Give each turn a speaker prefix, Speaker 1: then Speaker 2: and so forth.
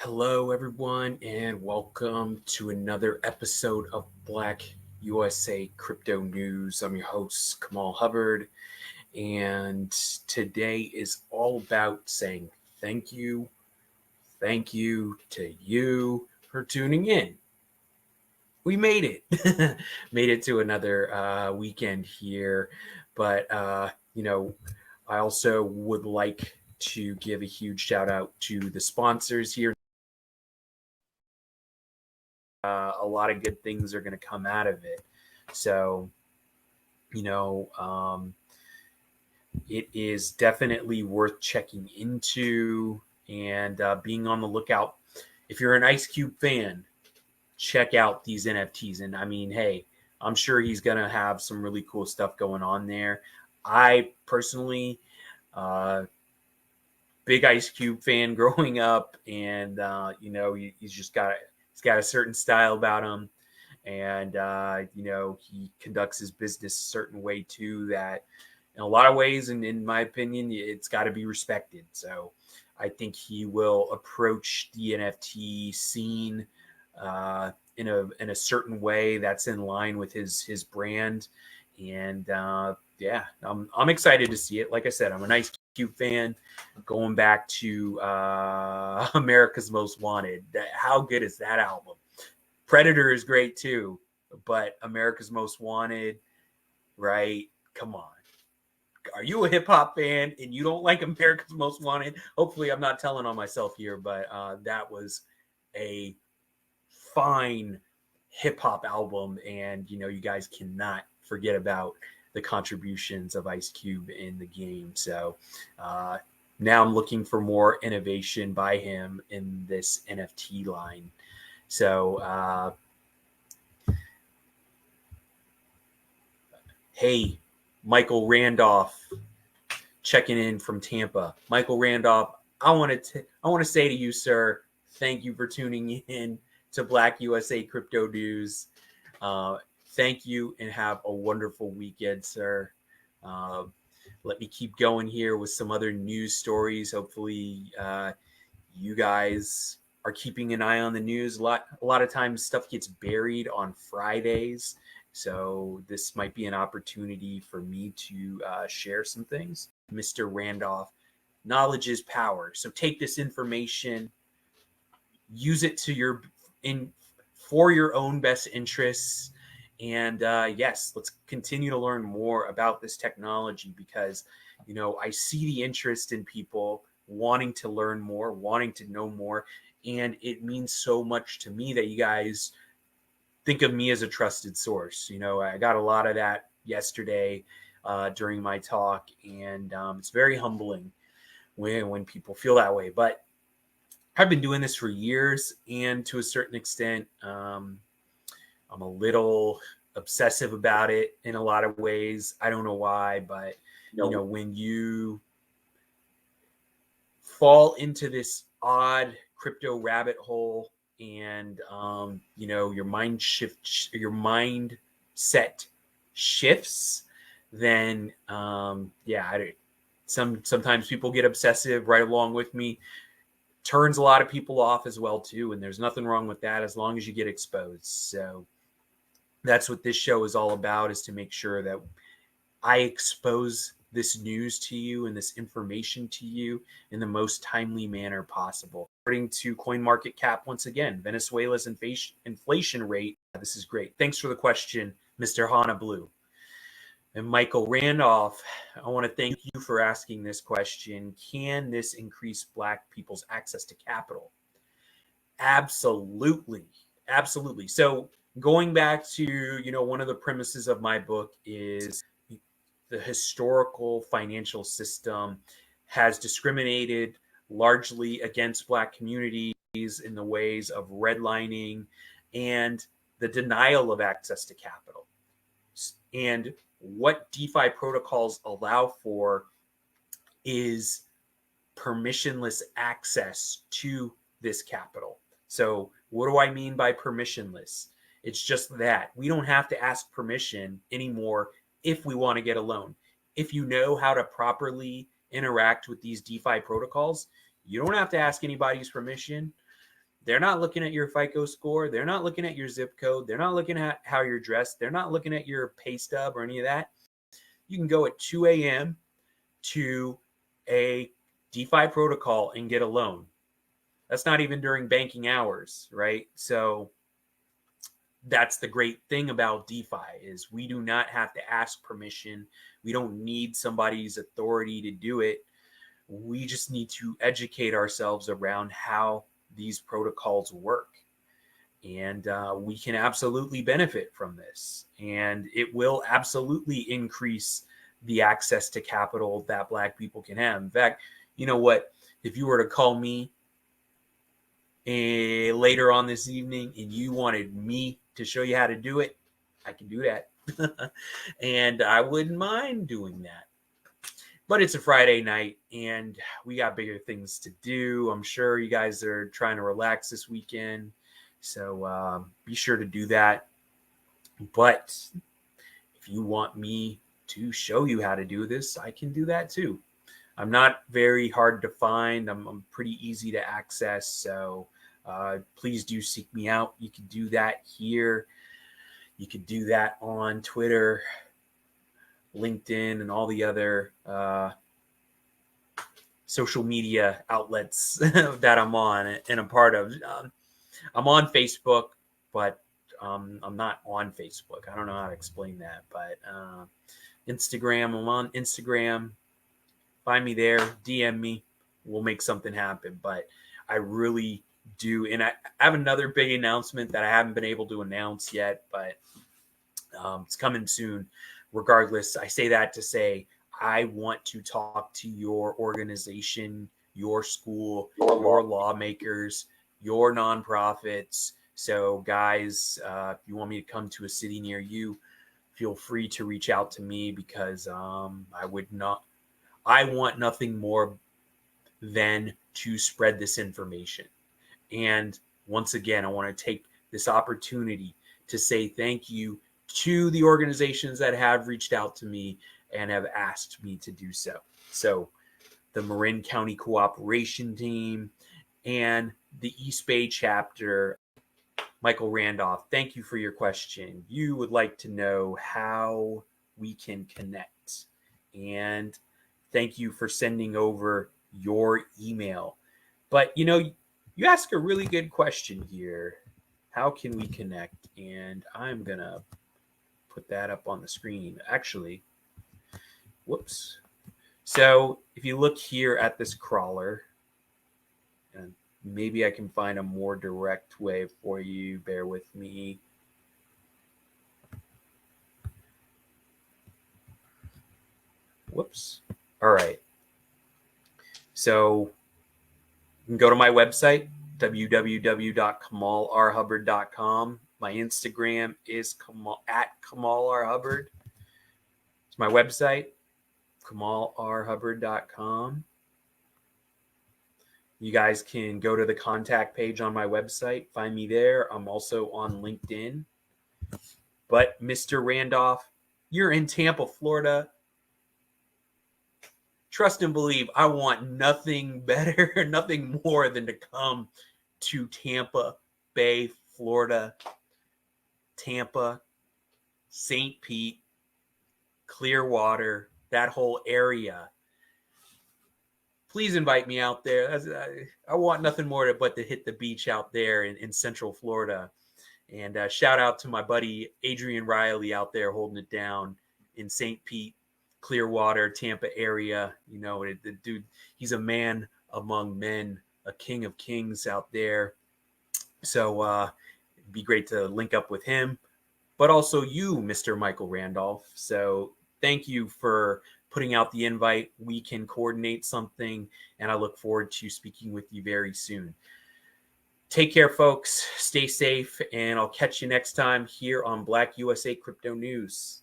Speaker 1: Hello, everyone, and welcome to another episode of Black USA Crypto News. I'm your host, Kamal Hubbard, and today is all about saying thank you to you for tuning in. We made it, made it to another weekend here, but I also would like to give a huge shout out to the sponsors here. A lot of good things are going to come out of it. So, you know, um, it is definitely worth checking into and being on the lookout. If you're an Ice Cube fan, check out these NFTs. And I mean, hey, I'm sure he's going to have some really cool stuff going on there. I personally, uh, big Ice Cube fan growing up, and he's got a certain style about him, and he conducts his business a certain way too. That in a lot of ways, and in my opinion, it's got to be respected. So I think he will approach the NFT scene in a certain way that's in line with his brand, and yeah, I'm excited to see it. Like I said, I'm a Nice Cube fan. Going back to America's Most Wanted, how good is that album? Predator is great too, but America's Most Wanted, right? Come on. Are you a hip hop fan and you don't like America's Most Wanted? Hopefully, I'm not telling on myself here, but that was a fine hip hop album, and you guys cannot forget about the contributions of Ice Cube in the game. So now I'm looking for more innovation by him in this NFT line. So hey, Michael Randolph checking in from Tampa. Michael Randolph, I want to say to you, sir, thank you for tuning in to Black USA Crypto News. Thank you and have a wonderful weekend, sir. Let me keep going here with some other news stories. Hopefully, you guys are keeping an eye on the news. A lot of times, stuff gets buried on Fridays. So this might be an opportunity for me to share some things. Mr. Randolph, knowledge is power. So take this information, use it for your own best interests. And yes, let's continue to learn more about this technology because, I see the interest in people wanting to learn more, wanting to know more. And it means so much to me that you guys think of me as a trusted source. I got a lot of that yesterday during my talk, and it's very humbling when people feel that way. But I've been doing this for years, and to a certain extent, I'm a little obsessive about it in a lot of ways. I don't know why, but when you fall into this odd crypto rabbit hole, and your mindset shifts, then sometimes people get obsessive right along with me. Turns a lot of people off as well too, and there's nothing wrong with that as long as you get exposed. So that's what this show is all about, is to make sure that I expose this news to you and this information to you in the most timely manner possible. According to CoinMarketCap, once again, Venezuela's inflation rate. This is great. Thanks for the question, Mr. Hana Blue. And Michael Randolph, I want to thank you for asking this question. Can this increase Black people's access to capital? Absolutely. Absolutely. So going back to, one of the premises of my book is the historical financial system has discriminated largely against Black communities in the ways of redlining and the denial of access to capital. And what DeFi protocols allow for is permissionless access to this capital. So what do I mean by permissionless? It's just that we don't have to ask permission anymore if we want to get a loan. If you know how to properly interact with these DeFi protocols, you don't have to ask anybody's permission. They're not looking at your FICO score. They're not looking at your zip code. They're not looking at how you're dressed. They're not looking at your pay stub or any of that. You can go at 2 a.m. to a DeFi protocol and get a loan. That's not even during banking hours, right? So that's the great thing about DeFi is we do not have to ask permission. We don't need somebody's authority to do it. We just need to educate ourselves around how these protocols work. And we can absolutely benefit from this. And it will absolutely increase the access to capital that Black people can have. In fact, you know what? If you were to call me later on this evening and you wanted me to show you how to do it, I can do that. And I wouldn't mind doing that. But it's a Friday night and we got bigger things to do. I'm sure you guys are trying to relax this weekend. So be sure to do that. But if you want me to show you how to do this, I can do that too. I'm not very hard to find. I'm pretty easy to access. So please do seek me out. You can do that here. You could do that on Twitter, LinkedIn, and all the other social media outlets that I'm on and a part of. I'm on Facebook, but I'm not on Facebook. I don't know how to explain that, but Instagram, I'm on Instagram. Find me there, DM me. We'll make something happen. But I really do. And I have another big announcement that I haven't been able to announce yet, but it's coming soon. Regardless, I say that to say I want to talk to your organization, your school, your lawmakers, your nonprofits. So guys, if you want me to come to a city near you, feel free to reach out to me because I want nothing more than to spread this information. And once again, I want to take this opportunity to say thank you to the organizations that have reached out to me and have asked me to do so. So the Marin County Cooperation Team and the East Bay chapter. Michael Randolph, thank you for your question. You would like to know how we can connect. And thank you for sending over your email. But, you ask a really good question here. How can we connect? And I'm going to put that up on the screen. Actually, whoops. So if you look here at this crawler, and maybe I can find a more direct way for you. Bear with me. Whoops. All right. So you can go to my website, www.kamalarhubbard.com. My Instagram is @KamalRHubbard. It's my website, KamalRHubbard.com. You guys can go to the contact page on my website, find me there. I'm also on LinkedIn. But Mr. Randolph, you're in Tampa, Florida. Trust and believe, I want nothing better, nothing more than to come to Tampa Bay, Florida, Tampa, St. Pete, Clearwater, that whole area. Please invite me out there. I want nothing more but to hit the beach out there in Central Florida. And shout out to my buddy Adrian Riley out there holding it down in St. Pete, Clearwater, Tampa area. The dude, he's a man among men, a king of kings out there. So it'd be great to link up with him, but also you, Mr. Michael Randolph. So thank you for putting out the invite. We can coordinate something, and I look forward to speaking with you very soon. Take care, folks. Stay safe, and I'll catch you next time here on Black USA Crypto News.